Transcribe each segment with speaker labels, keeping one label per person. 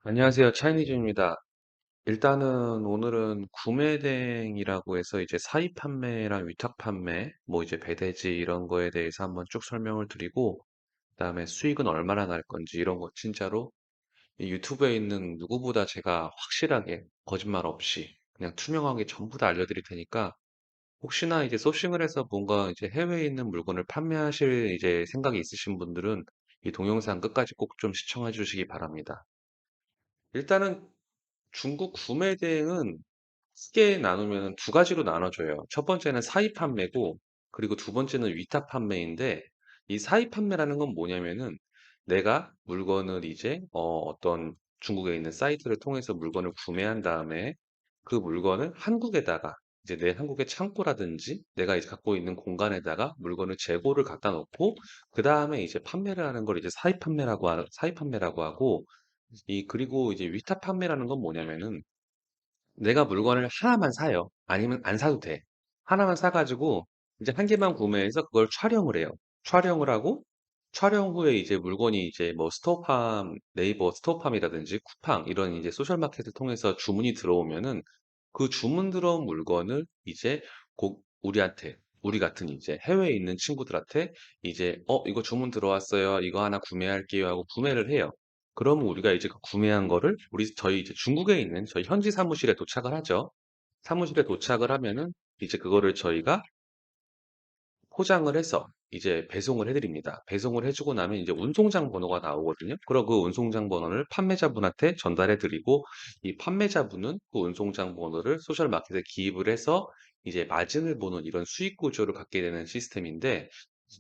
Speaker 1: 안녕하세요. 차이니즈입니다. 일단은 오늘은 구매대행이라고 해서 이제 사입 판매랑 위탁 판매, 뭐 이제 배대지 이런 거에 대해서 한번 쭉 설명을 드리고, 그다음에 수익은 얼마나 날 건지 이런 거 진짜로 이 유튜브에 있는 누구보다 제가 확실하게 거짓말 없이 그냥 투명하게 전부 다 알려드릴 테니까 혹시나 이제 소싱을 해서 뭔가 이제 해외에 있는 물건을 판매하실 이제 생각이 있으신 분들은 이 동영상 끝까지 꼭 좀 시청해 주시기 바랍니다. 일단은 중국 구매 대행은 크게 나누면 두 가지로 나눠져요. 첫 번째는 사입 판매고, 그리고 두 번째는 위탁 판매인데, 이 사입 판매라는 건 뭐냐면은 내가 물건을 이제 어떤 중국에 있는 사이트를 통해서 물건을 구매한 다음에 그 물건을 한국에다가 이제 내 한국의 창고라든지 내가 이제 갖고 있는 공간에다가 물건을 재고를 갖다 놓고 그 다음에 이제 판매를 하는 걸 이제 사입 판매라고 하고 그리고 이제 위탁 판매라는 건 뭐냐면은 내가 물건을 하나만 사요. 아니면 안 사도 돼. 하나만 사가지고 이제 한 개만 구매해서 그걸 촬영을 해요. 촬영을 하고 촬영 후에 이제 물건이 이제 뭐 스토팜, 네이버 스토팜이라든지 쿠팡 이런 이제 소셜마켓을 통해서 주문이 들어오면은 그 주문 들어온 물건을 이제 곧 우리한테 우리 같은 이제 해외에 있는 친구들한테 이제 이거 주문 들어왔어요. 이거 하나 구매할게요 하고 구매를 해요. 그러면 우리가 이제 그 구매한 거를 저희 이제 중국에 있는 저희 현지 사무실에 도착을 하죠. 사무실에 도착을 하면은 이제 그거를 저희가 포장을 해서 이제 배송을 해드립니다. 배송을 해주고 나면 이제 운송장 번호가 나오거든요. 그럼 그 운송장 번호를 판매자분한테 전달해드리고 이 판매자분은 그 운송장 번호를 소셜마켓에 기입을 해서 이제 마진을 보는 이런 수익 구조를 갖게 되는 시스템인데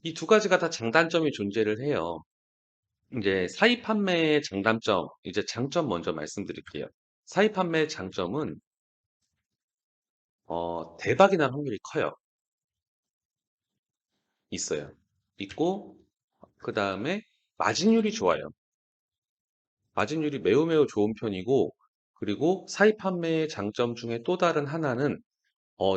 Speaker 1: 이 두 가지가 다 장단점이 존재를 해요. 이제 사입 판매의 장단점, 이제 장점 먼저 말씀드릴게요. 사입 판매의 장점은 대박이 날 확률이 커요. 있어요. 있고 그 다음에 마진율이 좋아요. 마진율이 매우 매우 좋은 편이고 그리고 사입 판매의 장점 중에 또 다른 하나는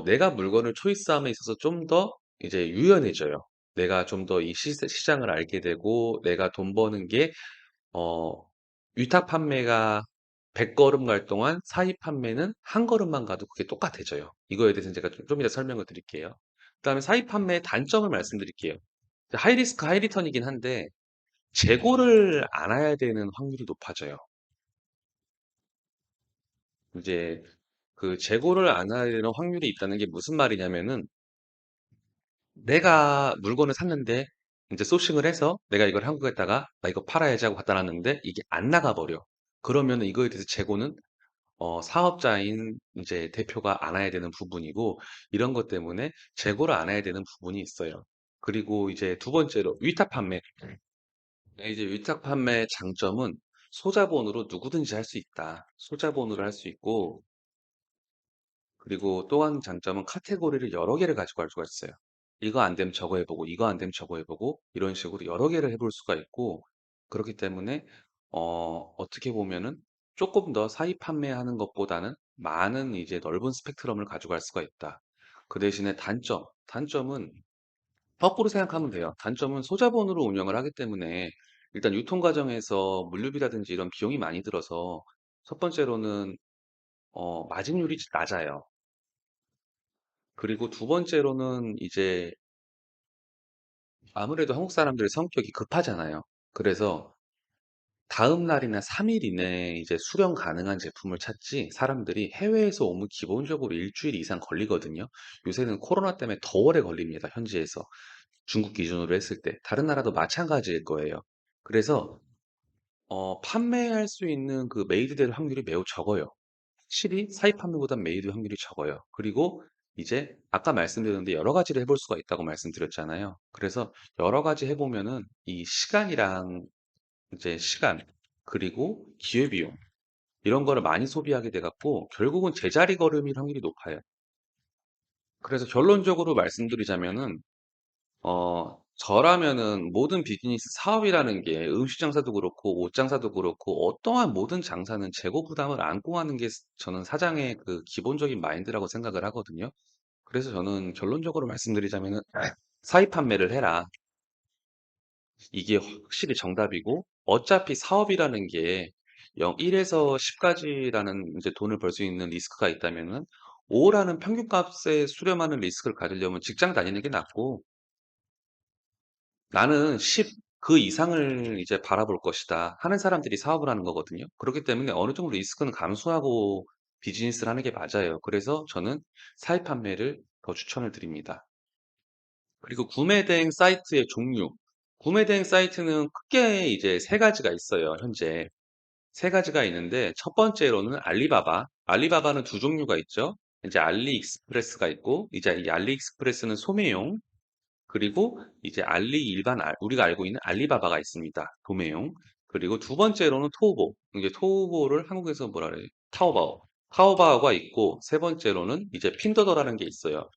Speaker 1: 내가 물건을 초이스함에 있어서 좀 더 이제 유연해져요. 내가 좀 더 이 시장을 알게 되고 내가 돈 버는 게 어, 위탁 판매가 100걸음 갈 동안 사입 판매는 한 걸음만 가도 그게 똑같아져요. 이거에 대해서는 제가 좀 이따 설명을 드릴게요. 그다음에 사입 판매의 단점을 말씀드릴게요. 하이 리스크 하이 리턴이긴 한데 재고를 안 해야 되는 확률이 높아져요. 이제 그 재고를 안 해야 되는 확률이 있다는 게 무슨 말이냐면은 내가 물건을 샀는데 이제 소싱을 해서 내가 이걸 한국에다가 나 이거 팔아야지 하고 갖다 놨는데 이게 안 나가 버려. 그러면은 이거에 대해서 재고는 사업자인 이제 대표가 안아야 되는 부분이고 이런 것 때문에 재고를 안아야 되는 부분이 있어요. 그리고 이제 두 번째로 위탁 판매. 이제 위탁 판매의 장점은 소자본으로 누구든지 할 수 있다. 소자본으로 할 수 있고 그리고 또 한 장점은 카테고리를 여러 개를 가지고 갈 수가 있어요. 이거 안 되면 저거 해보고 이거 안 되면 저거 해보고 이런 식으로 여러 개를 해볼 수가 있고 그렇기 때문에 어떻게 보면은 조금 더 사입 판매하는 것보다는 많은 이제 넓은 스펙트럼을 가져갈 수가 있다. 그 대신에 단점은 거꾸로 생각하면 돼요. 단점은 소자본으로 운영을 하기 때문에 일단 유통 과정에서 물류비라든지 이런 비용이 많이 들어서 첫 번째로는 마진율이 낮아요. 그리고 두 번째로는 이제 아무래도 한국 사람들 성격이 급하잖아요. 그래서 다음 날이나 3일 이내에 이제 수령 가능한 제품을 찾지 사람들이 해외에서 오면 기본적으로 일주일 이상 걸리거든요. 요새는 코로나 때문에 더 오래 걸립니다. 현지에서. 중국 기준으로 했을 때. 다른 나라도 마찬가지일 거예요. 그래서 판매할 수 있는 그 메이드될 확률이 매우 적어요. 확실히 사입 판매보다 메이드 확률이 적어요. 그리고 이제 아까 말씀드렸는데 여러 가지를 해볼 수가 있다고 말씀드렸잖아요. 그래서 여러 가지 해보면은 이 시간이랑 이제 시간 그리고 기회비용 이런 거를 많이 소비하게 돼갖고 결국은 제자리 걸음일 확률이 높아요. 그래서 결론적으로 말씀드리자면은 저라면은 모든 비즈니스 사업이라는 게 음식 장사도 그렇고 옷 장사도 그렇고 어떠한 모든 장사는 재고 부담을 안고 하는 게 저는 사장의 그 기본적인 마인드라고 생각을 하거든요. 그래서 저는 결론적으로 말씀드리자면은 사입 판매를 해라. 이게 확실히 정답이고 어차피 사업이라는 게 1에서 10까지라는 이제 돈을 벌 수 있는 리스크가 있다면은 5라는 평균값에 수렴하는 리스크를 가지려면 직장 다니는 게 낫고 나는 10 그 이상을 이제 바라볼 것이다 하는 사람들이 사업을 하는 거거든요. 그렇기 때문에 어느 정도 리스크는 감수하고 비즈니스를 하는 게 맞아요. 그래서 저는 사입 판매를 더 추천을 드립니다. 그리고 구매 대행 사이트의 종류. 구매 대행 사이트는 크게 이제 세 가지가 있어요, 현재. 세 가지가 있는데, 첫 번째로는 알리바바. 알리바바는 두 종류가 있죠. 이제 알리익스프레스가 있고, 이제 이 알리익스프레스는 소매용, 그리고 이제 우리가 알고 있는 알리바바가 있습니다. 도매용. 그리고 두 번째로는 토우보. 이제 토우보를 한국에서 뭐라 그래요? 타오바오. 타오바오가 있고, 세 번째로는 이제 핀더더라는 게 있어요.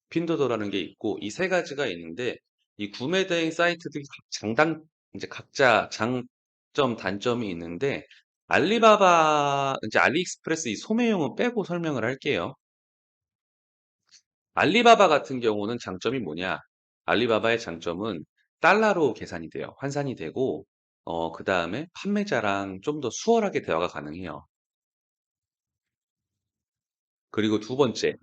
Speaker 1: 핀더더라는 게 있고, 이 세 가지가 있는데, 이 구매 대행 사이트들이 이제 각자 장점, 단점이 있는데, 이제 알리익스프레스 이 소매용은 빼고 설명을 할게요. 알리바바 같은 경우는 장점이 뭐냐? 알리바바의 장점은 달러로 계산이 돼요. 환산이 되고, 그 다음에 판매자랑 좀 더 수월하게 대화가 가능해요. 그리고 두 번째,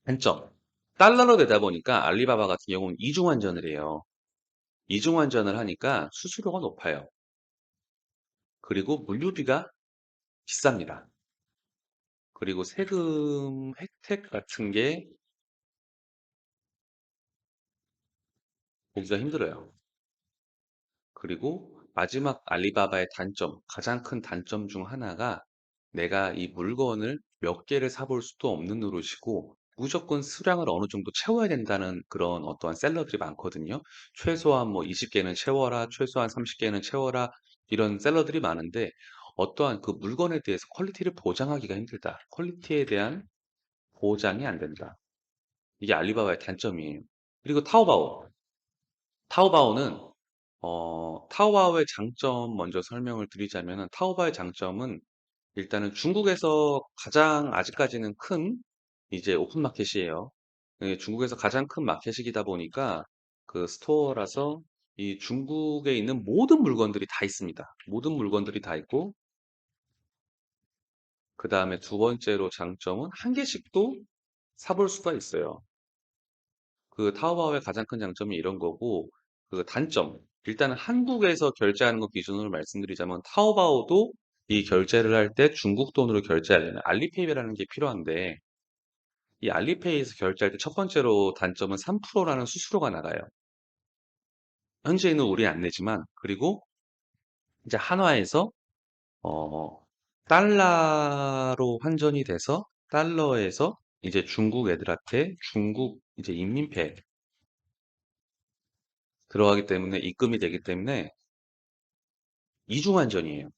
Speaker 1: 단점. 달러로 되다 보니까 알리바바 같은 경우는 이중환전을 해요. 이중환전을 하니까 수수료가 높아요. 그리고 물류비가 비쌉니다. 그리고 세금 혜택 같은 게 보기가 힘들어요. 그리고 마지막 알리바바의 단점, 가장 큰 단점 중 하나가 내가 이 물건을 몇 개를 사볼 수도 없는 노릇이고 무조건 수량을 어느 정도 채워야 된다는 그런 어떠한 셀러들이 많거든요. 최소한 뭐 20개는 채워라, 최소한 30개는 채워라 이런 셀러들이 많은데 어떠한 그 물건에 대해서 퀄리티를 보장하기가 힘들다. 퀄리티에 대한 보장이 안 된다. 이게 알리바바의 단점이에요. 그리고 타오바오. 타오바오는 타오바오의 장점 먼저 설명을 드리자면은 타오바오의 장점은 일단은 중국에서 가장 아직까지는 큰 이제 오픈 마켓이에요. 예, 중국에서 가장 큰 마켓이다 보니까 그 스토어라서 이 중국에 있는 모든 물건들이 다 있습니다. 모든 물건들이 다 있고 그 다음에 두 번째로 장점은 한 개씩도 사볼 수가 있어요. 그 타오바오의 가장 큰 장점이 이런 거고, 그 단점. 일단은 한국에서 결제하는 거 기준으로 말씀드리자면, 타오바오도 이 결제를 할 때 중국 돈으로 결제하려면 알리페이라는 게 필요한데, 이 알리페이에서 결제할 때 첫 번째로 단점은 3%라는 수수료가 나가요. 현재는 우리 안 내지만, 그리고 이제 한화에서, 어, 달러로 환전이 돼서, 달러에서 이제 중국 애들한테 중국 이제 인민폐 들어가기 때문에 입금이 되기 때문에 이중환전이에요.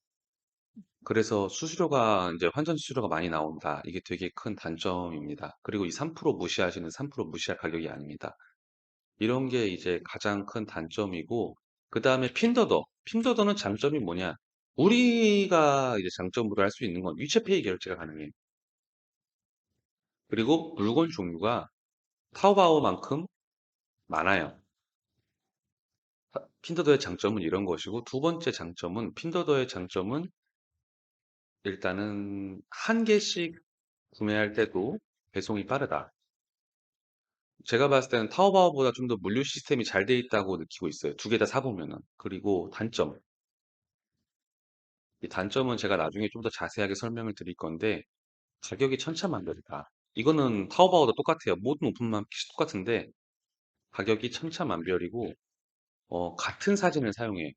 Speaker 1: 그래서 수수료가 이제 환전 수수료가 많이 나온다. 이게 되게 큰 단점입니다. 그리고 이 3% 무시하시는 3% 무시할 가격이 아닙니다. 이런 게 이제 가장 큰 단점이고 그다음에 핀더더. 핀더더는 장점이 뭐냐? 우리가 이제 장점으로 할 수 있는 건 위챗페이 결제가 가능해요. 그리고 물건 종류가 타오바오만큼 많아요. 핀더더의 장점은 이런 것이고 두 번째 장점은 핀더더의 장점은 일단은 한 개씩 구매할 때도 배송이 빠르다. 제가 봤을 때는 타오바오보다 좀 더 물류 시스템이 잘 돼 있다고 느끼고 있어요. 두 개 다 사보면은. 그리고 단점. 이 단점은 제가 나중에 좀 더 자세하게 설명을 드릴 건데, 가격이 천차만별이다. 이거는 타오바오도 똑같아요. 모든 오픈마켓이 똑같은데, 가격이 천차만별이고, 같은 사진을 사용해.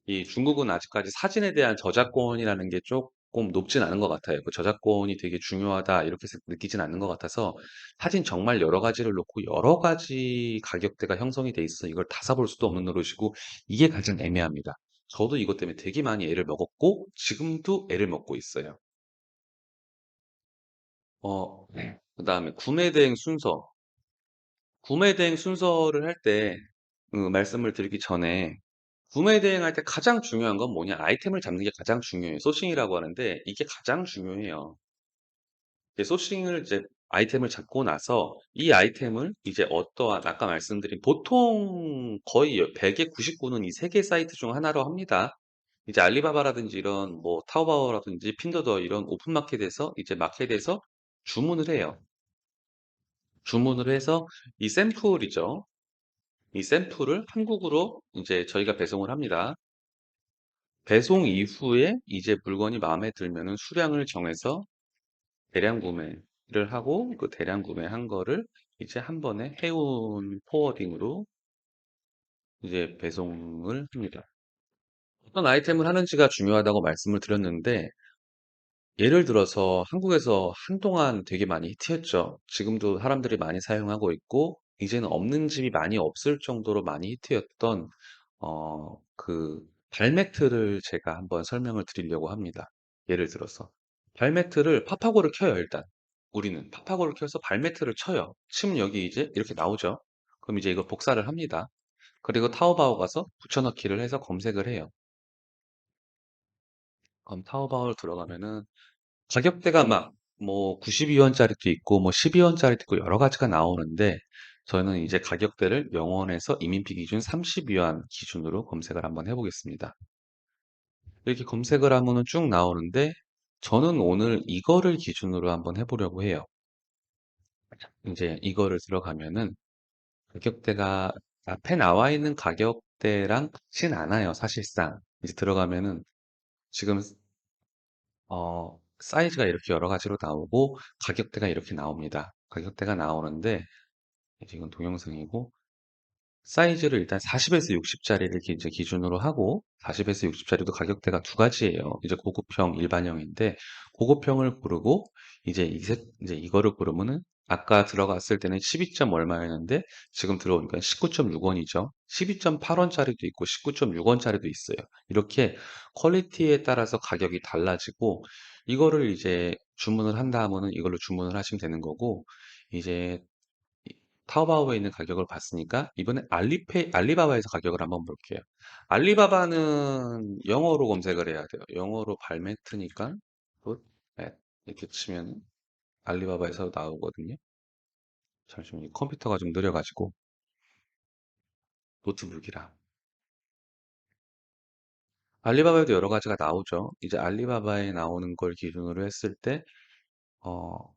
Speaker 1: 이 중국은 아직까지 사진에 대한 저작권이라는 게 조금 높진 않은 것 같아요. 그 저작권이 되게 중요하다 이렇게 느끼진 않는 것 같아서 사진 정말 여러 가지를 놓고 여러 가지 가격대가 형성이 돼 있어 이걸 다 사볼 수도 없는 노릇이고 이게 가장 애매합니다. 저도 이것 때문에 되게 많이 애를 먹었고 지금도 애를 먹고 있어요. 그다음에 구매 대행 순서. 구매 대행 순서를 할 때 말씀을 드리기 전에 구매 대행할 때 가장 중요한 건 뭐냐? 아이템을 잡는 게 가장 중요해요. 소싱이라고 하는데 이게 가장 중요해요. 이게 소싱을 이제 아이템을 잡고 나서 이 아이템을 이제 어떠한 아까 말씀드린 보통 거의 100의 99는 이 세 개 사이트 중 하나로 합니다. 이제 알리바바라든지 이런 뭐 타오바오라든지 핀더더 이런 오픈마켓에서 이제 마켓에서 주문을 해요. 주문을 해서 이 샘플이죠. 이 샘플을 한국으로 이제 저희가 배송을 합니다. 배송 이후에 이제 물건이 마음에 들면은 수량을 정해서 대량 구매를 하고 그 대량 구매한 거를 이제 한 번에 해운 포워딩으로 이제 배송을 합니다. 어떤 아이템을 하는지가 중요하다고 말씀을 드렸는데 예를 들어서 한국에서 한동안 되게 많이 히트했죠. 지금도 사람들이 많이 사용하고 있고 이제는 없는 집이 많이 없을 정도로 많이 히트였던 그 발매트를 제가 한번 설명을 드리려고 합니다. 예를 들어서 발매트를 파파고를 켜요, 일단. 우리는 파파고를 켜서 발매트를 쳐요. 치면 여기 이제 이렇게 나오죠. 그럼 이제 이거 복사를 합니다. 그리고 타오바오 가서 붙여넣기를 해서 검색을 해요. 그럼 타오바오를 들어가면은 가격대가 막 뭐 92원짜리도 있고 뭐 12원짜리도 있고 여러 가지가 나오는데 저는 이제 가격대를 0원에서 이민피 기준 30위안 기준으로 검색을 한번 해보겠습니다. 이렇게 검색을 하면은 쭉 나오는데 저는 오늘 이거를 기준으로 한번 해보려고 해요. 이제 이거를 들어가면은 가격대가 앞에 나와 있는 가격대랑 같진 않아요, 사실상. 이제 들어가면은 지금 사이즈가 이렇게 여러 가지로 나오고 가격대가 이렇게 나옵니다. 가격대가 나오는데 이건 동영상이고 사이즈를 일단 40에서 60짜리를 이제 기준으로 하고 40에서 60짜리도 가격대가 두 가지예요. 이제 고급형, 일반형인데 고급형을 고르고 이제 이거를 고르면은 아까 들어갔을 때는 12점 얼마였는데 지금 들어오니까 19.6원이죠. 12.8원짜리도 있고 19.6원짜리도 있어요. 이렇게 퀄리티에 따라서 가격이 달라지고 이거를 이제 주문을 한다 하면은 이걸로 주문을 하시면 되는 거고 이제 타오바오에 있는 가격을 봤으니까 이번에 알리바바에서 가격을 한번 볼게요. 알리바바는 영어로 검색을 해야 돼요. 영어로 발매트니까 굿, 앳 이렇게 치면 알리바바에서 나오거든요. 잠시만요. 컴퓨터가 좀 느려가지고 노트북이라. 알리바바에도 여러 가지가 나오죠. 이제 알리바바에 나오는 걸 기준으로 했을 때 어,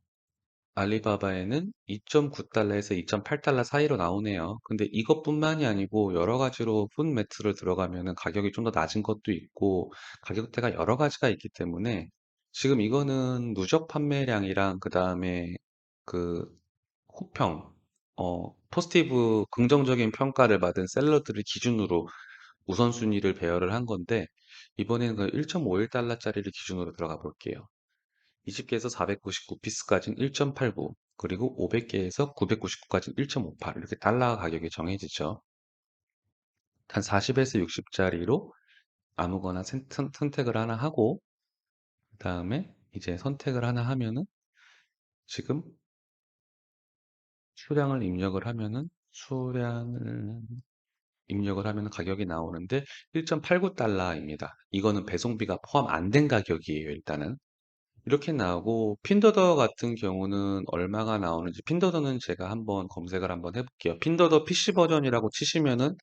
Speaker 1: 알리바바에는 2.9달러에서 2.8달러 사이로 나오네요. 근데 이것뿐만이 아니고 여러 가지로 풋 매트를 들어가면은 가격이 좀 더 낮은 것도 있고 가격대가 여러 가지가 있기 때문에 지금 이거는 누적 판매량이랑 그 다음에 그 호평, 포스티브 긍정적인 평가를 받은 셀러들을 기준으로 우선순위를 배열을 한 건데 이번에는 그 1.51달러짜리를 기준으로 들어가 볼게요. 20개에서 499피스까지는 1.89, 그리고 500개에서 999까지는 1.58 이렇게 달러 가격이 정해지죠. 한 40에서 60짜리로 아무거나 선택을 하나 하고 그 다음에 이제 선택을 하나 하면은 지금 수량을 입력을 하면은 가격이 나오는데 1.89달러입니다. 이거는 배송비가 포함 안 된 가격이에요, 일단은. 이렇게 나오고 핀더더 같은 경우는 얼마가 나오는지 핀더더는 제가 한번 검색을 한번 해볼게요. 핀더더 PC 버전이라고 치시면은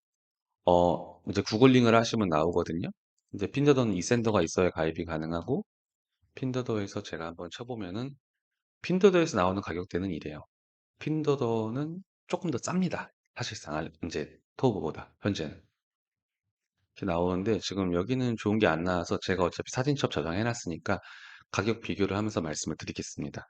Speaker 1: 이제 구글링을 하시면 나오거든요. 이제 핀더더는 이센더가 있어야 가입이 가능하고 핀더더에서 제가 한번 쳐보면은 핀더더에서 나오는 가격대는 이래요. 핀더더는 조금 더 쌉니다. 사실상 이제 토브보다 현재는 이렇게 나오는데 지금 여기는 좋은 게 안 나와서 제가 어차피 사진첩 저장해 놨으니까 가격 비교를 하면서 말씀을 드리겠습니다.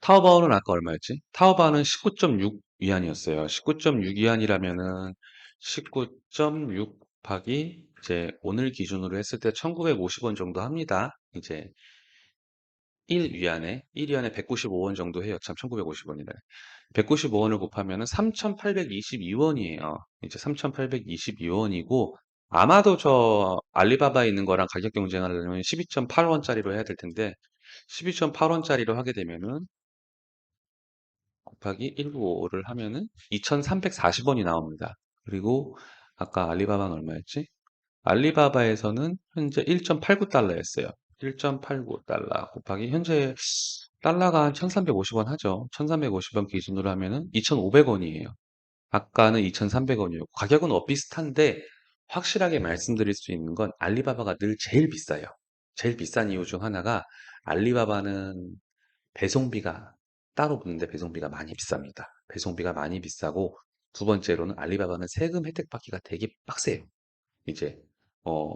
Speaker 1: 타오바오는 아까 얼마였지? 타오바오는 19.6 위안이었어요. 19.6 위안이라면은 19.6 곱하기 이제 오늘 기준으로 했을 때 1950원 정도 합니다. 이제 1위안에 195원 정도 해요. 참 1950원이래. 195원을 곱하면은 3,822원이에요. 이제 3,822원이고 아마도 저 알리바바에 있는 거랑 가격 경쟁하려면 12.8원짜리로 해야 될 텐데 12.8원짜리로 하게 되면은 곱하기 195를 하면은 2,340원이 나옵니다. 그리고 아까 알리바바는 얼마였지? 알리바바에서는 현재 1.89달러였어요. 1.89달러 곱하기 현재 달러가 한 1350원 하죠. 1350원 기준으로 하면은 2500원이에요. 아까는 2300원이었고, 가격은 비슷한데, 확실하게 말씀드릴 수 있는 건 알리바바가 늘 제일 비싸요. 제일 비싼 이유 중 하나가 알리바바는 배송비가 따로 붙는데 배송비가 많이 비쌉니다. 배송비가 많이 비싸고, 두 번째로는 알리바바는 세금 혜택 받기가 되게 빡세요. 이제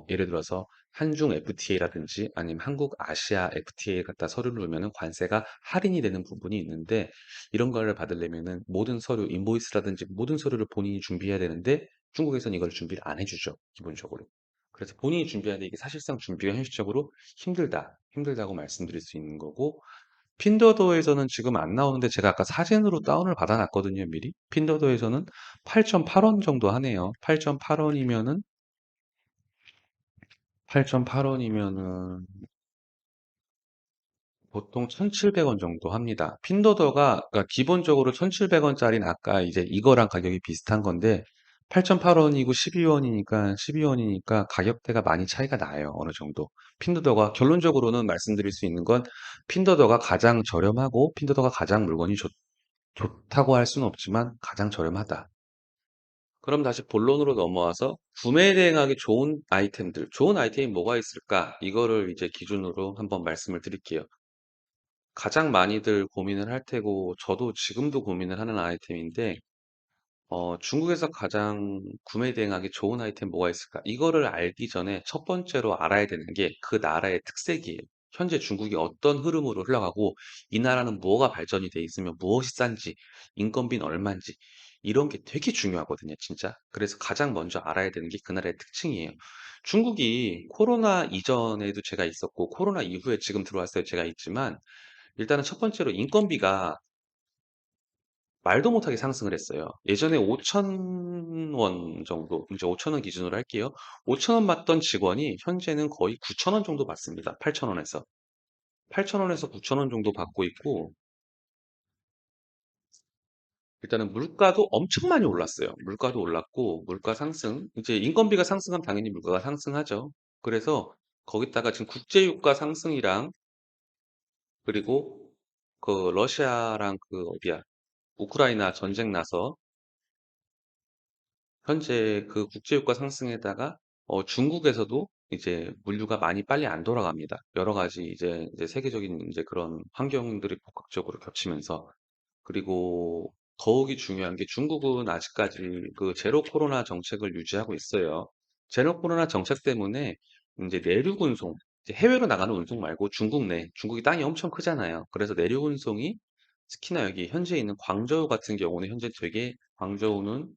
Speaker 1: 예를 들어서 한중 FTA라든지 아니면 한국 아시아 FTA 갖다 서류를 넣으면은 관세가 할인이 되는 부분이 있는데 이런 거를 받으려면은 모든 서류, 인보이스라든지 모든 서류를 본인이 준비해야 되는데 중국에서는 이걸 준비를 안 해주죠, 기본적으로. 그래서 본인이 준비하는데 이게 사실상 준비가 현실적으로 힘들다고 말씀드릴 수 있는 거고 핀더더에서는 지금 안 나오는데 제가 아까 사진으로 다운을 받아놨거든요, 미리. 핀더더에서는 8.8원 정도 하네요. 8.8원이면은 8.8원이면은 보통 1,700원 정도 합니다. 핀도더가 그러니까 기본적으로 1,700원짜리는 아까 이제 이거랑 가격이 비슷한 건데 8.8원이고 12원이니까 가격대가 많이 차이가 나요. 어느 정도. 핀도더가 결론적으로는 말씀드릴 수 있는 건 핀도더가 가장 저렴하고 핀도더가 가장 물건이 좋다고 할 수는 없지만 가장 저렴하다. 그럼 다시 본론으로 넘어와서 구매 대행하기 좋은 아이템이 뭐가 있을까? 이거를 이제 기준으로 한번 말씀을 드릴게요. 가장 많이들 고민을 할 테고, 저도 지금도 고민을 하는 아이템인데, 중국에서 가장 구매 대행하기 좋은 아이템 뭐가 있을까? 이거를 알기 전에 첫 번째로 알아야 되는 게 그 나라의 특색이에요. 현재 중국이 어떤 흐름으로 흘러가고, 이 나라는 뭐가 발전이 돼 있으면 무엇이 싼지, 인건비는 얼마인지, 이런 게 되게 중요하거든요, 진짜. 그래서 가장 먼저 알아야 되는 게 그 나라의 특징이에요. 중국이 코로나 이전에도 제가 있었고, 코로나 이후에 지금 들어왔어요, 제가 있지만, 일단은 첫 번째로 인건비가 말도 못하게 상승을 했어요. 예전에 5,000원 정도, 이제 5,000원 기준으로 할게요. 5,000원 받던 직원이 현재는 거의 9,000원 정도 받습니다. 8,000원에서. 8,000원에서 9,000원 정도 받고 있고, 일단은 물가도 엄청 많이 올랐어요. 물가도 올랐고, 물가 상승. 이제 인건비가 상승하면 당연히 물가가 상승하죠. 그래서 거기다가 지금 국제유가 상승이랑, 그리고 그 러시아랑 그 어디야, 우크라이나 전쟁 나서 현재 그 국제유가 상승에다가 중국에서도 이제 물류가 많이 빨리 안 돌아갑니다. 여러 가지 이제 세계적인 이제 그런 환경들이 복합적으로 겹치면서 그리고 더욱이 중요한 게 중국은 아직까지 그 제로 코로나 정책을 유지하고 있어요. 제로 코로나 정책 때문에 이제 내륙 운송, 이제 해외로 나가는 운송 말고 중국 중국이 땅이 엄청 크잖아요. 그래서 내륙 운송이 특히나 여기 현재 있는 광저우 같은 경우는 현재 되게 광저우는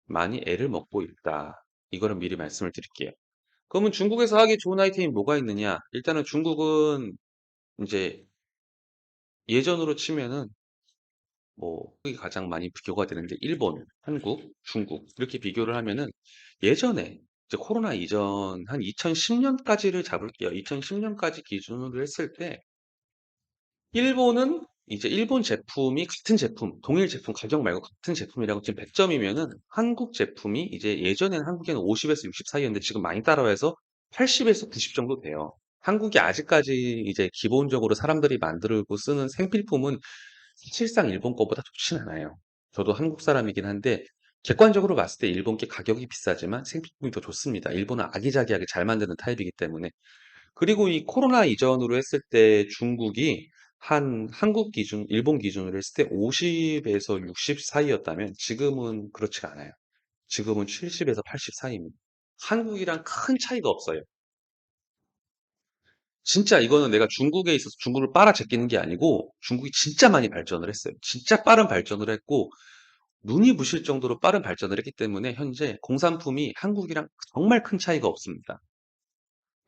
Speaker 1: 많이 애를 먹고 있다. 이거는 미리 말씀을 드릴게요. 그러면 중국에서 하기 좋은 아이템이 뭐가 있느냐? 일단은 중국은 이제 예전으로 치면은 뭐 한국이 가장 많이 비교가 되는데 일본, 한국, 중국 이렇게 비교를 하면은 예전에 이제 코로나 이전 한 2010년까지를 잡을게요. 2010년까지 기준으로 했을 때 일본은 이제 일본 제품이 같은 제품, 동일 제품 가격 말고 같은 제품이라고 지금 100점이면은 한국 제품이 이제 예전에는 한국에는 50에서 60 사이였는데 지금 많이 따라와서 80에서 90 정도 돼요. 한국이 아직까지 이제 기본적으로 사람들이 만들고 쓰는 생필품은 사실상 일본 거보다 좋진 않아요. 저도 한국 사람이긴 한데 객관적으로 봤을 때 일본 게 가격이 비싸지만 생필품이 더 좋습니다. 일본은 아기자기하게 잘 만드는 타입이기 때문에. 그리고 이 코로나 이전으로 했을 때 중국이 한 한국 기준, 일본 기준으로 했을 때 50에서 60 사이였다면 지금은 그렇지가 않아요. 지금은 70에서 80 사이입니다. 한국이랑 큰 차이가 없어요. 진짜 이거는 내가 중국에 있어서 중국을 빨아제끼는 게 아니고 중국이 진짜 많이 발전을 했어요. 진짜 빠른 발전을 했고 눈이 부실 정도로 빠른 발전을 했기 때문에 현재 공산품이 한국이랑 정말 큰 차이가 없습니다.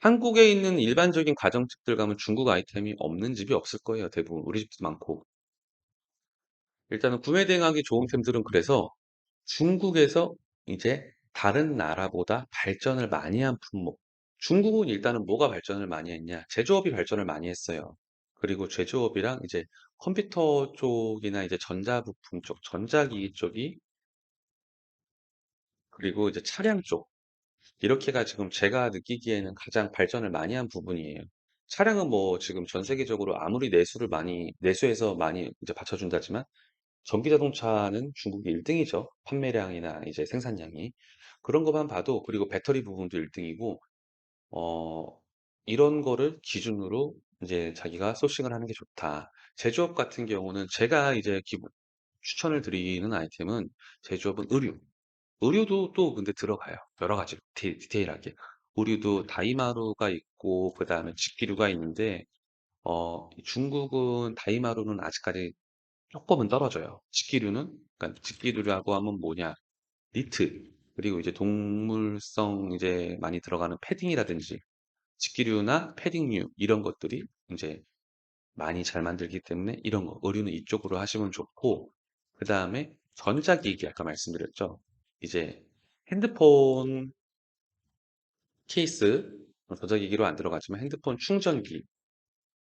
Speaker 1: 한국에 있는 일반적인 가정집들 가면 중국 아이템이 없는 집이 없을 거예요. 대부분 우리 집도 많고. 일단은 구매 대행하기 좋은 템들은 그래서 중국에서 이제 다른 나라보다 발전을 많이 한 품목. 중국은 일단은 뭐가 발전을 많이 했냐? 제조업이 발전을 많이 했어요. 그리고 제조업이랑 이제 컴퓨터 쪽이나 이제 전자부품 쪽, 전자기기 쪽이 그리고 이제 차량 쪽 이렇게가 지금 제가 느끼기에는 가장 발전을 많이 한 부분이에요. 차량은 뭐 지금 전 세계적으로 아무리 내수해서 많이 이제 받쳐준다지만 전기 자동차는 중국이 1등이죠. 판매량이나 이제 생산량이. 그런 것만 봐도, 그리고 배터리 부분도 1등이고, 어, 이런 거를 기준으로 이제 자기가 소싱을 하는 게 좋다. 제조업 같은 경우는 제가 이제 추천을 드리는 아이템은, 제조업은 의류. 의류도 또 근데 들어가요. 여러 가지 디테일하게. 의류도 다이마루가 있고, 그 다음에 직기류가 있는데, 중국은 다이마루는 아직까지 조금은 떨어져요. 직기류는, 그러니까 직기류라고 하면 뭐냐, 니트, 그리고 이제 동물성 이제 많이 들어가는 패딩이라든지, 직기류나 패딩류, 이런 것들이 이제 많이 잘 만들기 때문에 이런 거, 의류는 이쪽으로 하시면 좋고, 그 다음에 전자기기, 아까 말씀드렸죠. 이제 핸드폰 케이스, 전자기기로 안 들어가지만 핸드폰 충전기,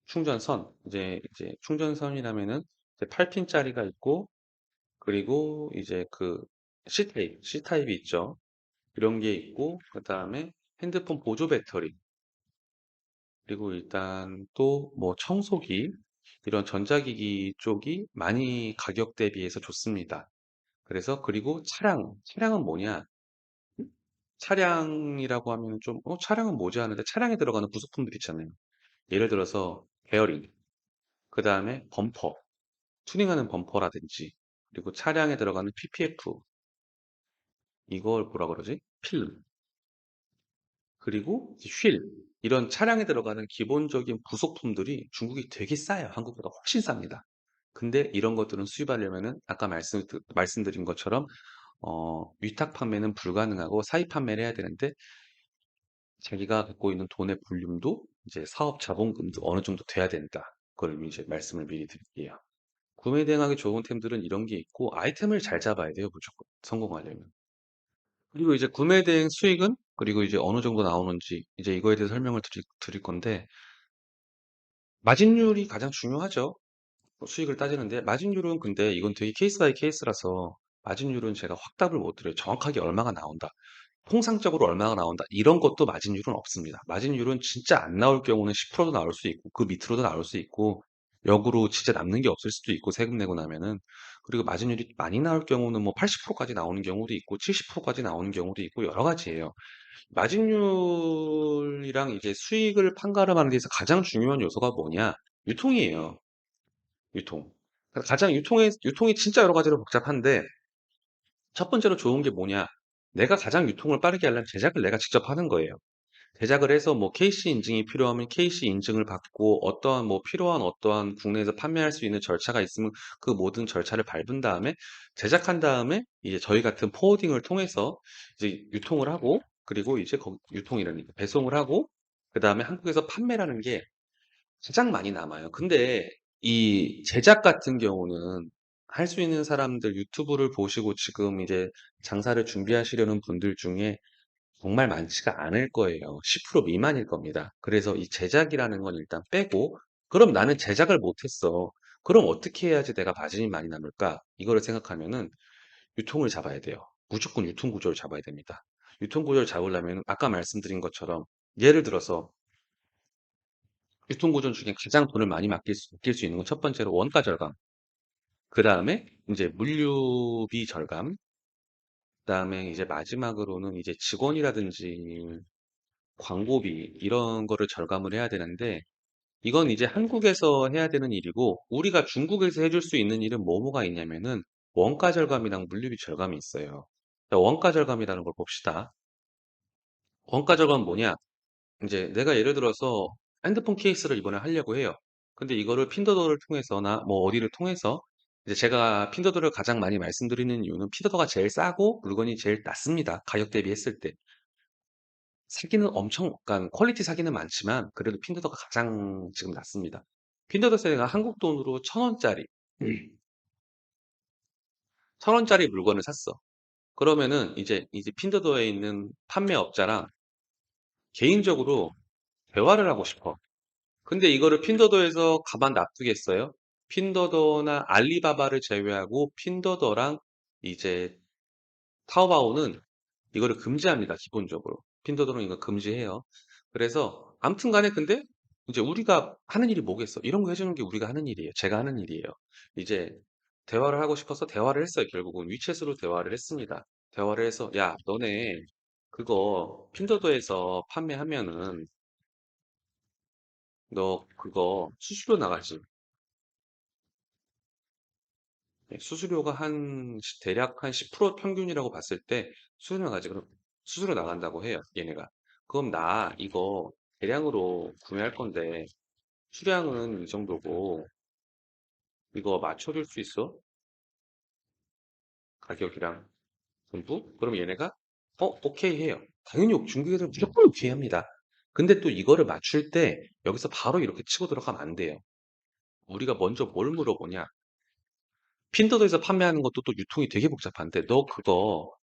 Speaker 1: 충전선, 이제 충전선이라면은 이제 8핀짜리가 있고, 그리고 이제 그 C타입이 있죠. 이런 게 있고, 그 다음에 핸드폰 보조 배터리, 그리고 일단 또 뭐 청소기, 이런 전자기기 쪽이 많이 가격 대비해서 좋습니다. 그래서, 그리고 차량은 뭐냐? 차량이라고 하면 좀, 차량은 뭐지 하는데, 차량에 들어가는 부속품들 있잖아요. 예를 들어서 베어링, 그 다음에 범퍼, 튜닝하는 범퍼라든지, 그리고 차량에 들어가는 PPF, 이걸 뭐라 그러지? 필름, 그리고 휠, 이런 차량에 들어가는 기본적인 부속품들이 중국이 되게 싸요. 한국보다 훨씬 쌉니다. 근데 이런 것들은 수입하려면은 아까 말씀드린 것처럼 위탁 판매는 불가능하고 사입 판매를 해야 되는데, 자기가 갖고 있는 돈의 볼륨도 이제 사업 자본금도 어느 정도 돼야 된다. 그걸 이제 말씀을 미리 드릴게요. 구매 대행하기 좋은 템들은 이런 게 있고, 아이템을 잘 잡아야 돼요, 무조건. 성공하려면. 그리고 이제 구매 대행 수익은, 그리고 이제 어느 정도 나오는지, 이제 이거에 대해서 설명을 드릴 건데, 마진율이 가장 중요하죠. 수익을 따지는데, 마진율은 근데 이건 되게 케이스 바이 케이스라서, 마진율은 제가 확답을 못 드려요. 정확하게 얼마가 나온다, 통상적으로 얼마가 나온다, 이런 것도 마진율은 없습니다. 마진율은 진짜 안 나올 경우는 10%도 나올 수 있고, 그 밑으로도 나올 수 있고, 역으로 진짜 남는 게 없을 수도 있고, 세금 내고 나면은. 그리고 마진율이 많이 나올 경우는 뭐 80%까지 나오는 경우도 있고, 70%까지 나오는 경우도 있고, 여러 가지예요. 마진율이랑 이제 수익을 판가름하는 데서 가장 중요한 요소가 뭐냐? 유통이에요. 유통. 그래서 가장 유통이 진짜 여러 가지로 복잡한데, 첫 번째로 좋은 게 뭐냐? 내가 가장 유통을 빠르게 하려면 제작을 내가 직접 하는 거예요. 제작을 해서 뭐 KC 인증이 필요하면 KC 인증을 받고, 어떠한 뭐 필요한 어떠한 국내에서 판매할 수 있는 절차가 있으면 그 모든 절차를 밟은 다음에, 제작한 다음에 이제 저희 같은 포워딩을 통해서 이제 유통을 하고, 그리고 이제 유통이라니까 배송을 하고, 그 다음에 한국에서 판매라는 게 가장 많이 남아요. 근데 이 제작 같은 경우는 할 수 있는 사람들, 유튜브를 보시고 지금 이제 장사를 준비하시려는 분들 중에 정말 많지가 않을 거예요. 10% 미만일 겁니다. 그래서 이 제작이라는 건 일단 빼고, 그럼 나는 제작을 못했어. 그럼 어떻게 해야지 내가 마진이 많이 남을까? 이거를 생각하면은 유통을 잡아야 돼요. 무조건 유통 구조를 잡아야 됩니다. 유통 구조를 잡으려면 아까 말씀드린 것처럼, 예를 들어서 유통 구조 중에 가장 돈을 많이 아낄 수 있는 건 첫 번째로 원가 절감, 그 다음에 이제 물류비 절감, 그 다음에 이제 마지막으로는 이제 직원이라든지 광고비, 이런 거를 절감을 해야 되는데, 이건 이제 한국에서 해야 되는 일이고, 우리가 중국에서 해줄 수 있는 일은 뭐뭐가 있냐면은 원가 절감이랑 물류비 절감이 있어요. 자, 원가 절감이라는 걸 봅시다. 원가 절감은 뭐냐? 이제 내가 예를 들어서 핸드폰 케이스를 이번에 하려고 해요. 근데 이거를 핀더더를 통해서나 뭐 어디를 통해서, 이제 제가 핀더더를 가장 많이 말씀드리는 이유는 핀더더가 제일 싸고 물건이 제일 낫습니다. 가격 대비했을 때. 사기는 그러니까 퀄리티 사기는 많지만 그래도 핀더더가 가장 지금 낫습니다. 핀더더 세가 한국 돈으로 1,000원짜리, 1,000원짜리 물건을 샀어. 그러면은 이제 핀더더에 있는 판매업자랑 개인적으로 대화를 하고 싶어. 근데 이거를 핀더더에서 가만 놔두겠어요? 핀더더나 알리바바를 제외하고 핀더더랑 이제 타오바오는 이거를 금지합니다, 기본적으로. 핀더더는 이거 금지해요. 그래서 아무튼 간에 근데 이제 우리가 하는 일이 뭐겠어? 이런 거 해주는 게 우리가 하는 일이에요. 제가 하는 일이에요. 이제 대화를 하고 싶어서 대화를 했어요. 결국은 위챗으로 대화를 했습니다. 대화를 해서 야, 너네 그거 핀더더에서 판매하면은 너 그거 수수료 나가지. 네, 수수료가 대략 한 10% 평균이라고 봤을 때 수수료 나가지. 그럼 수수료 나간다고 해요. 얘네가. 그럼 나 이거 대량으로 구매할 건데 수량은 이 정도고 이거 맞춰줄 수 있어? 가격이랑 전부? 그럼 얘네가 오케이 해요. 당연히 중국에서는 무조건 오케이 합니다. 근데 또 이거를 맞출 때 여기서 바로 이렇게 치고 들어가면 안 돼요. 우리가 먼저 뭘 물어보냐? 핀더더에서 판매하는 것도 또 유통이 되게 복잡한데 너 그거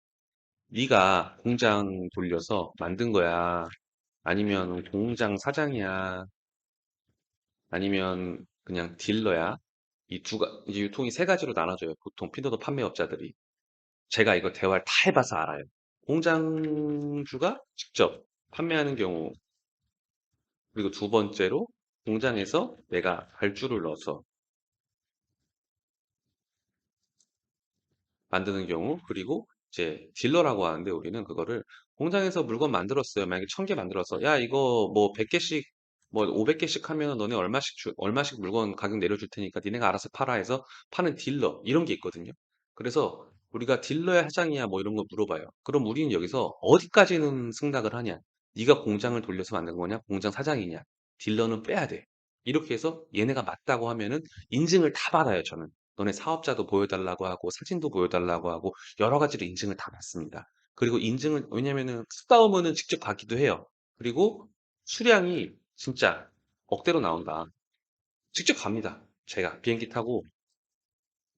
Speaker 1: 네가 공장 돌려서 만든 거야? 아니면 공장 사장이야? 아니면 그냥 딜러야? 이제 유통이 세 가지로 나눠져요. 보통 핀더더 판매업자들이. 제가 이거 대화를 다 해봐서 알아요. 공장주가 직접 판매하는 경우, 그리고 두 번째로 공장에서 내가 발주를 넣어서 만드는 경우, 그리고 이제 딜러라고 하는데 우리는 그거를 공장에서 물건 만들었어요. 만약에 1000개 만들어서 야 이거 뭐 100개씩 뭐 500개씩 하면 너네 얼마씩 물건 가격 내려줄 테니까 니네가 알아서 팔아 해서 파는 딜러 이런 게 있거든요. 그래서 우리가 딜러의 사장이야 뭐 이런 거 물어봐요. 그럼 우리는 여기서 어디까지는 승낙을 하냐? 네가 공장을 돌려서 만든 거냐? 공장 사장이냐? 딜러는 빼야 돼. 이렇게 해서 얘네가 맞다고 하면은 인증을 다 받아요, 저는. 너네 사업자도 보여달라고 하고 사진도 보여달라고 하고 여러 가지로 인증을 다 받습니다. 그리고 인증을 왜냐면은 수다오면은 직접 가기도 해요. 그리고 수량이 진짜 억대로 나온다. 직접 갑니다. 제가 비행기 타고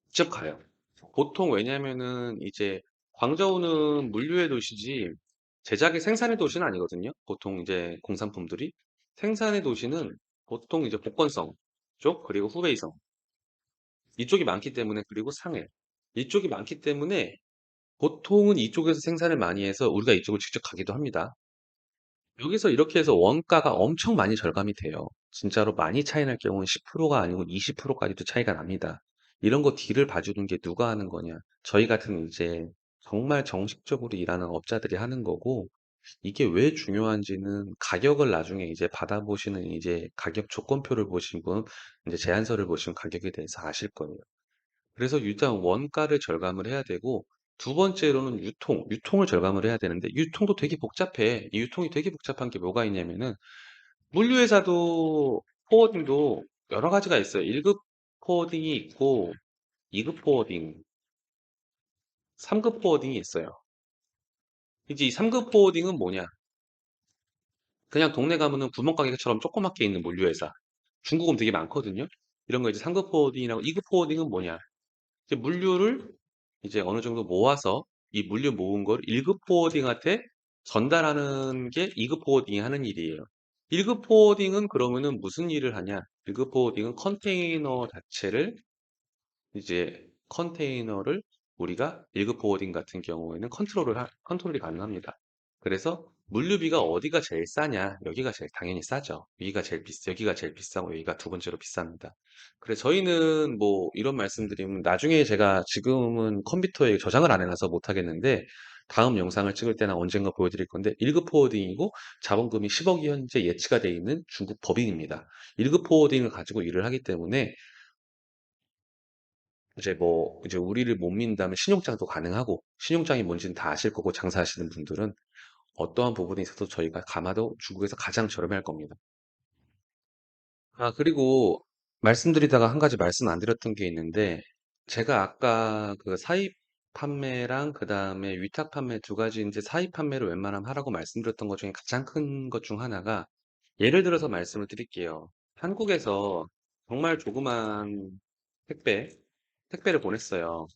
Speaker 1: 직접 가요. 보통 왜냐면은 이제 광저우는 물류의 도시지 제작의 생산의 도시는 아니거든요. 보통 이제 공산품들이 생산의 도시는 보통 이제 복건성 쪽 그리고 후베이성 이쪽이 많기 때문에 그리고 상해 이쪽이 많기 때문에 보통은 이쪽에서 생산을 많이 해서 우리가 이쪽을 직접 가기도 합니다. 여기서 이렇게 해서 원가가 엄청 많이 절감이 돼요. 진짜로 많이 차이 날 경우는 10%가 아니고 20%까지도 차이가 납니다. 이런 거 딜을 봐주는 게 누가 하는 거냐? 저희 같은 이제 정말 정식적으로 일하는 업자들이 하는 거고, 이게 왜 중요한지는 가격을 나중에 이제 받아보시는 이제 가격 조건표를 보신 분, 이제 제안서를 보시면 가격에 대해서 아실 거예요. 그래서 일단 원가를 절감을 해야 되고 두 번째로는 유통을 절감을 해야 되는데 유통도 되게 복잡해. 이 유통이 되게 복잡한 게 뭐가 있냐면은 물류회사도 포워딩도 여러 가지가 있어요. 1급 포워딩이 있고 2급 포워딩, 3급 포워딩이 있어요. 이제 이 3급 포워딩은 뭐냐? 그냥 동네 가면은 구멍가게처럼 조그맣게 있는 물류회사. 중국은 되게 많거든요. 이런 거 이제 3급 포워딩이라고 2급 포워딩은 뭐냐? 이제 물류를 이제 어느 정도 모아서 이 물류 모은 걸 1급 포워딩한테 전달하는 게 2급 포워딩이 하는 일이에요. 1급 포워딩은 그러면은 무슨 일을 하냐? 1급 포워딩은 컨테이너를 우리가 1급 포워딩 같은 경우에는 컨트롤이 가능합니다. 그래서 물류비가 어디가 제일 싸냐? 여기가 제일 당연히 싸죠. 여기가 제일 비싸고 여기가 두 번째로 비쌉니다. 그래 저희는 뭐 이런 말씀드리면 나중에 제가 지금은 컴퓨터에 저장을 안 해놔서 못 하겠는데 다음 영상을 찍을 때나 언젠가 보여드릴 건데 1급 포워딩이고 자본금이 10억이 현재 예치가 되어 있는 중국 법인입니다. 1급 포워딩을 가지고 일을 하기 때문에 이제 우리를 못 믿는다면 신용장도 가능하고 신용장이 뭔지는 다 아실 거고 장사하시는 분들은 어떠한 부분에 있어서 저희가 가마도 중국에서 가장 저렴할 겁니다. 아, 그리고 말씀드리다가 한 가지 말씀 안 드렸던 게 있는데, 제가 아까 그 사입 판매랑 그 다음에 위탁 판매 두 가지 이제 사입 판매를 웬만하면 하라고 말씀드렸던 것 중에 가장 큰 것 중 하나가, 예를 들어서 말씀을 드릴게요. 한국에서 정말 조그만 택배, 택배를 보냈어요.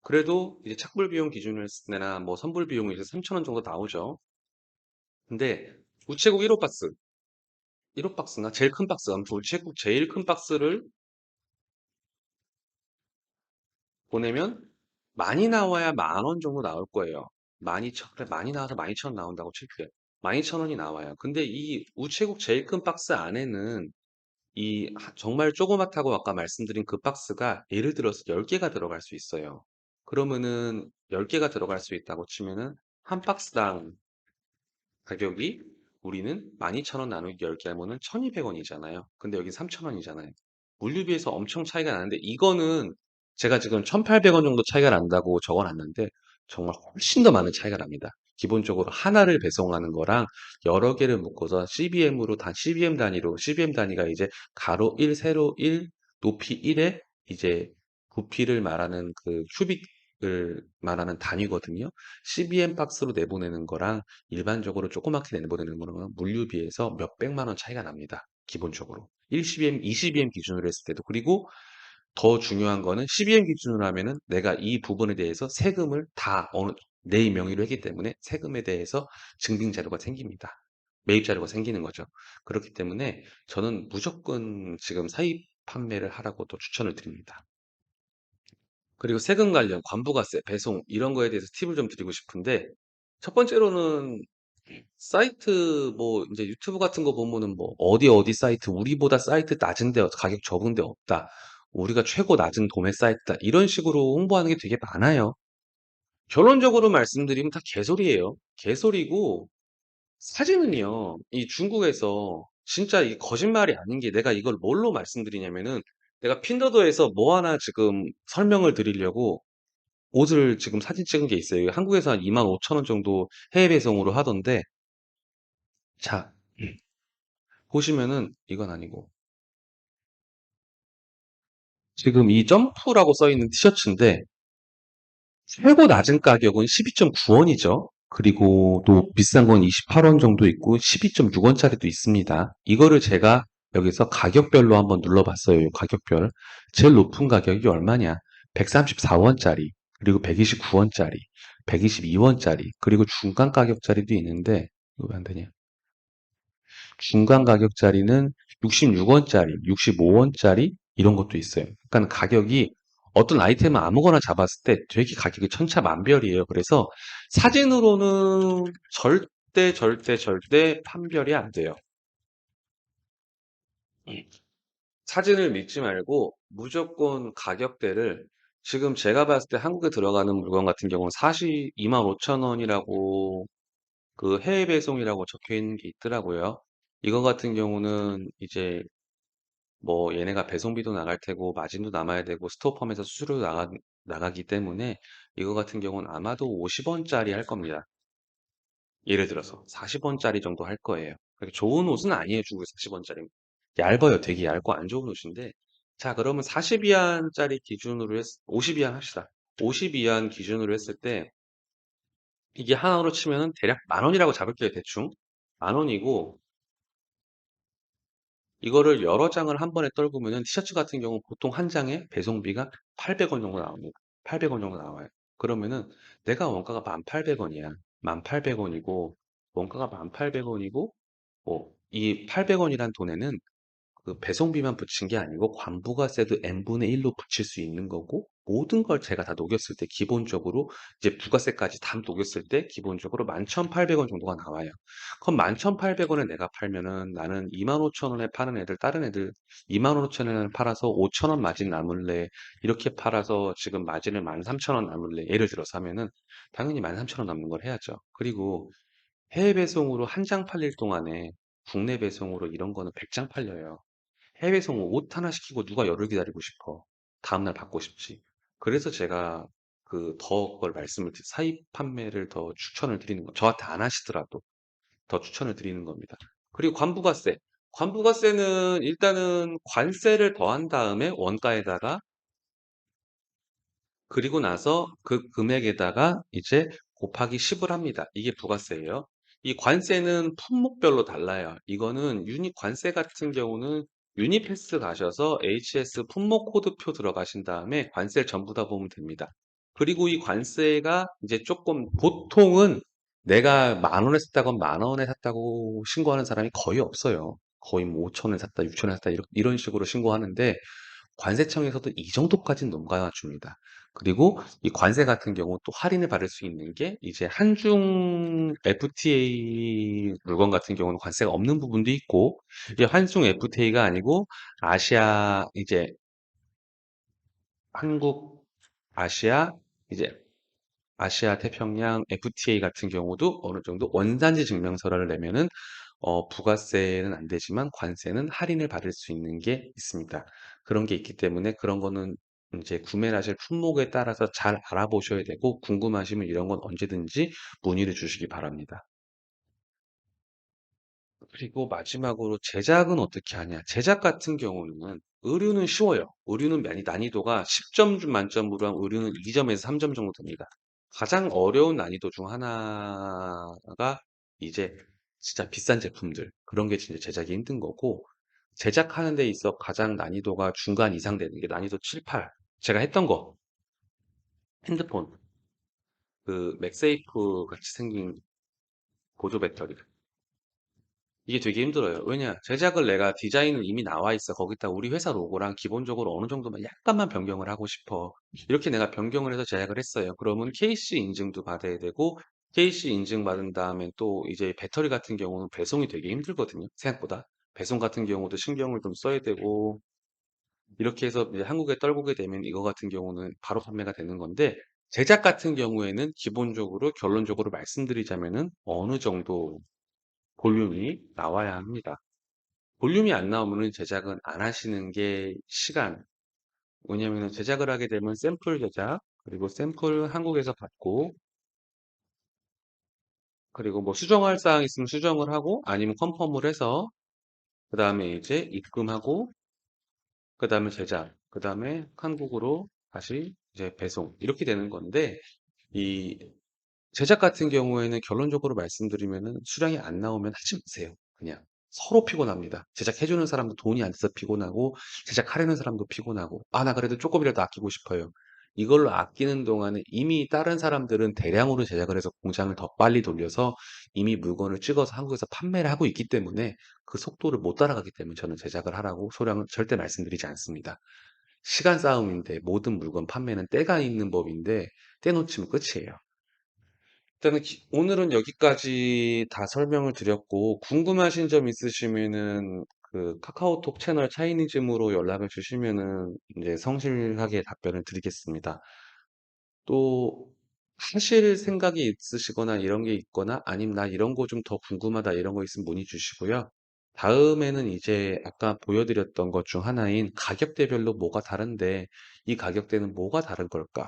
Speaker 1: 그래도 이제 착불 비용 기준을 내나 뭐 선불 비용이 이제 3,000원 정도 나오죠. 근데 우체국 1호 박스, 1호 박스나 제일 큰 박스, 아무튼 우체국 제일 큰 박스를 보내면 많이 나와야 10,000원 정도 나올 거예요. 그래, 많이 나와서 12,000원 나온다고 칠게요. 12,000원이 나와요. 근데 이 우체국 제일 큰 박스 안에는 정말 조그맣다고 아까 말씀드린 그 박스가 예를 들어서 10개가 들어갈 수 있어요. 그러면은 10개가 들어갈 수 있다고 치면은 한 박스당 가격이 우리는 12,000원 나누기 10개 하면은 1,200원이잖아요. 근데 여기 3,000원이잖아요. 물류비에서 엄청 차이가 나는데 이거는 제가 지금 1,800원 정도 차이가 난다고 적어놨는데 정말 훨씬 더 많은 차이가 납니다. 기본적으로 하나를 배송하는 거랑 여러 개를 묶어서 CBM으로 CBM 단위로 CBM 단위가 이제 가로 1, 세로 1, 높이 1에 이제 부피를 말하는 그 큐빅을 말하는 단위거든요. CBM 박스로 내보내는 거랑 일반적으로 조그맣게 내보내는 거는 물류비에서 몇백만 원 차이가 납니다. 기본적으로. 1CBM, 2CBM 기준으로 했을 때도. 그리고 더 중요한 거는 CBM 기준으로 하면은 내가 이 부분에 대해서 세금을 다 내 명의로 했기 때문에 세금에 대해서 증빙 자료가 생깁니다. 매입 자료가 생기는 거죠. 그렇기 때문에 저는 무조건 지금 사입 판매를 하라고 또 추천을 드립니다. 그리고 세금 관련, 관부가세, 배송 이런 거에 대해서 팁을 좀 드리고 싶은데 첫 번째로는 사이트 뭐 이제 유튜브 같은 거 보면은 뭐 어디 사이트 우리보다 사이트 낮은데 가격 적은 데 없다. 우리가 최고 낮은 도매 사이트다. 이런 식으로 홍보하는 게 되게 많아요. 결론적으로 말씀드리면 다 개소리예요. 개소리고 사진은요. 이 중국에서 진짜 이 거짓말이 아닌 게 내가 이걸 뭘로 말씀드리냐면은 내가 핀더더에서 뭐 하나 지금 설명을 드리려고 옷을 지금 사진 찍은 게 있어요. 한국에서 한 25,000원 정도 해외 배송으로 하던데 자, 보시면은 이건 아니고 지금 이 점프라고 써 있는 티셔츠인데 최고 낮은 가격은 12.9원이죠. 그리고 또 비싼 건 28원 정도 있고 12.6원짜리도 있습니다. 이거를 제가 여기서 가격별로 한번 눌러봤어요. 이 가격별. 제일 높은 가격이 얼마냐? 134원짜리, 그리고 129원짜리, 122원짜리, 그리고 중간 가격짜리도 있는데 이거 왜 안 되냐? 중간 가격짜리는 66원짜리, 65원짜리 이런 것도 있어요. 그러니까 가격이 어떤 아이템을 아무거나 잡았을 때 되게 가격이 천차만별이에요. 그래서 사진으로는 절대 판별이 안 돼요. 사진을 믿지 말고 무조건 가격대를 지금 제가 봤을 때 한국에 들어가는 물건 같은 경우는 25,000원이라고 그 해외 배송이라고 적혀 있는 게 있더라고요. 이거 같은 경우는 이제 뭐 얘네가 배송비도 나갈 테고 마진도 남아야 되고 스토어펌에서 수수료 나가기 때문에 이거 같은 경우는 아마도 50원짜리 할 겁니다. 예를 들어서 40원짜리 정도 할 거예요. 그렇게 좋은 옷은 아니에요. 중국에 40원짜리. 얇아요. 되게 얇고 안 좋은 옷인데 자 그러면 40위안짜리 기준으로 50위안 합시다. 50위안 기준으로 했을 때 이게 하나로 치면은 대략 10,000원이라고 잡을게요. 대충. 10,000원이고 이거를 여러 장을 한 번에 떨구면은 티셔츠 같은 경우 보통 한 장에 배송비가 800원 정도 나옵니다. 800원 정도 나와요. 그러면은 내가 원가가 1,800원이야. 1,800원이고 원가가 1,800원이고 이 800원이란 돈에는 그 배송비만 붙인 게 아니고 관부가세도 n분의 1로 붙일 수 있는 거고 모든 걸 제가 다 녹였을 때 기본적으로 이제 부가세까지 다 녹였을 때 기본적으로 11,800원 정도가 나와요. 그럼 11,800원에 내가 팔면은 나는 25,000원에 파는 애들 다른 애들 25,000원에 팔아서 5,000원 마진 남을래 이렇게 팔아서 지금 마진을 13,000원 남을래 예를 들어서 하면은 당연히 13,000원 남는 걸 해야죠. 그리고 해외 배송으로 한 장 팔릴 동안에 국내 배송으로 이런 거는 100장 팔려요. 해외에서 옷 하나 시키고 누가 열흘 기다리고 싶어. 다음날 받고 싶지. 그래서 제가 그걸 사입 판매를 더 추천을 드리는 거. 저한테 안 하시더라도 더 추천을 드리는 겁니다. 그리고 관부가세. 관부가세는 일단은 관세를 더한 다음에 원가에다가 그리고 나서 그 금액에다가 이제 곱하기 10을 합니다. 이게 부가세예요. 이 관세는 품목별로 달라요. 이거는 유니 관세 같은 경우는 유니패스 가셔서 HS 품목 코드표 들어가신 다음에 관세를 전부 다 보면 됩니다. 그리고 이 관세가 이제 조금 보통은 내가 10,000원에 샀다건 10,000원에 샀다고 신고하는 사람이 거의 없어요. 거의 뭐 5,000원에 샀다, 6,000원에 샀다 이런 식으로 신고하는데 관세청에서도 이 정도까지는 넘겨줍니다. 그리고 이 관세 같은 경우 또 할인을 받을 수 있는 게 이제 한중 FTA 물건 같은 경우는 관세가 없는 부분도 있고, 이제 한중 FTA가 아니고 아시아 이제 한국 아시아 이제 아시아 태평양 FTA 같은 경우도 어느 정도 원산지 증명서를 내면은 부가세는 안 되지만 관세는 할인을 받을 수 있는 게 있습니다. 그런 게 있기 때문에 그런 거는 이제 구매를 하실 품목에 따라서 잘 알아보셔야 되고, 궁금하시면 이런 건 언제든지 문의를 주시기 바랍니다. 그리고 마지막으로 제작은 어떻게 하냐? 제작 같은 경우는 의류는 쉬워요. 의류는 난이도가 10점 만점으로 한 의류는 2점에서 3점 정도 됩니다. 가장 어려운 난이도 중 하나가 이제 진짜 비싼 제품들, 그런 게 진짜 제작이 힘든 거고, 제작하는 데 있어 가장 난이도가 중간 이상 되는 게 난이도 7, 8. 제가 했던 거, 핸드폰, 그 맥세이프 같이 생긴 보조 배터리. 이게 되게 힘들어요. 왜냐, 제작을 내가 디자인은 이미 나와 있어. 거기다 우리 회사 로고랑 기본적으로 어느 정도만 약간만 변경을 하고 싶어. 이렇게 내가 변경을 해서 제작을 했어요. 그러면 KC 인증도 받아야 되고, KC 인증 받은 다음에 또 이제 배터리 같은 경우는 배송이 되게 힘들거든요. 생각보다. 배송 같은 경우도 신경을 좀 써야 되고, 이렇게 해서 이제 한국에 떨구게 되면 이거 같은 경우는 바로 판매가 되는 건데, 제작 같은 경우에는 기본적으로 결론적으로 말씀드리자면은 어느 정도 볼륨이 나와야 합니다. 볼륨이 안 나오면은 제작은 안 하시는 게 시간. 왜냐면은 제작을 하게 되면 샘플 제작, 그리고 샘플 한국에서 받고, 그리고 뭐 수정할 사항 있으면 수정을 하고, 아니면 컨펌을 해서, 그 다음에 이제 입금하고, 그 다음에 제작, 그 다음에 한국으로 다시 이제 배송. 이렇게 되는 건데, 이 제작 같은 경우에는 결론적으로 말씀드리면은 수량이 안 나오면 하지 마세요. 그냥 서로 피곤합니다. 제작해주는 사람도 돈이 안 돼서 피곤하고, 제작하려는 사람도 피곤하고, 아, 나 그래도 조금이라도 아끼고 싶어요. 이걸로 아끼는 동안에 이미 다른 사람들은 대량으로 제작을 해서 공장을 더 빨리 돌려서 이미 물건을 찍어서 한국에서 판매를 하고 있기 때문에 그 속도를 못 따라가기 때문에 저는 제작을 하라고 소량은 절대 말씀드리지 않습니다. 시간 싸움인데, 모든 물건 판매는 때가 있는 법인데 때 놓치면 끝이에요. 일단은 오늘은 여기까지 다 설명을 드렸고, 궁금하신 점 있으시면은 그 카카오톡 채널 차이니즘으로 연락을 주시면은 이제 성실하게 답변을 드리겠습니다. 또 하실 생각이 있으시거나 이런 게 있거나, 아니면 나 이런 거 좀 더 궁금하다 이런 거 있으면 문의 주시고요. 다음에는 이제 아까 보여드렸던 것 중 하나인 가격대별로 뭐가 다른데 이 가격대는 뭐가 다른 걸까?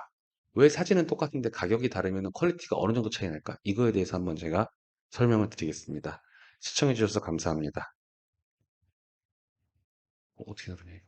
Speaker 1: 왜 사진은 똑같은데 가격이 다르면 퀄리티가 어느 정도 차이 날까? 이거에 대해서 한번 제가 설명을 드리겠습니다. 시청해 주셔서 감사합니다. 어떻게 다르냐?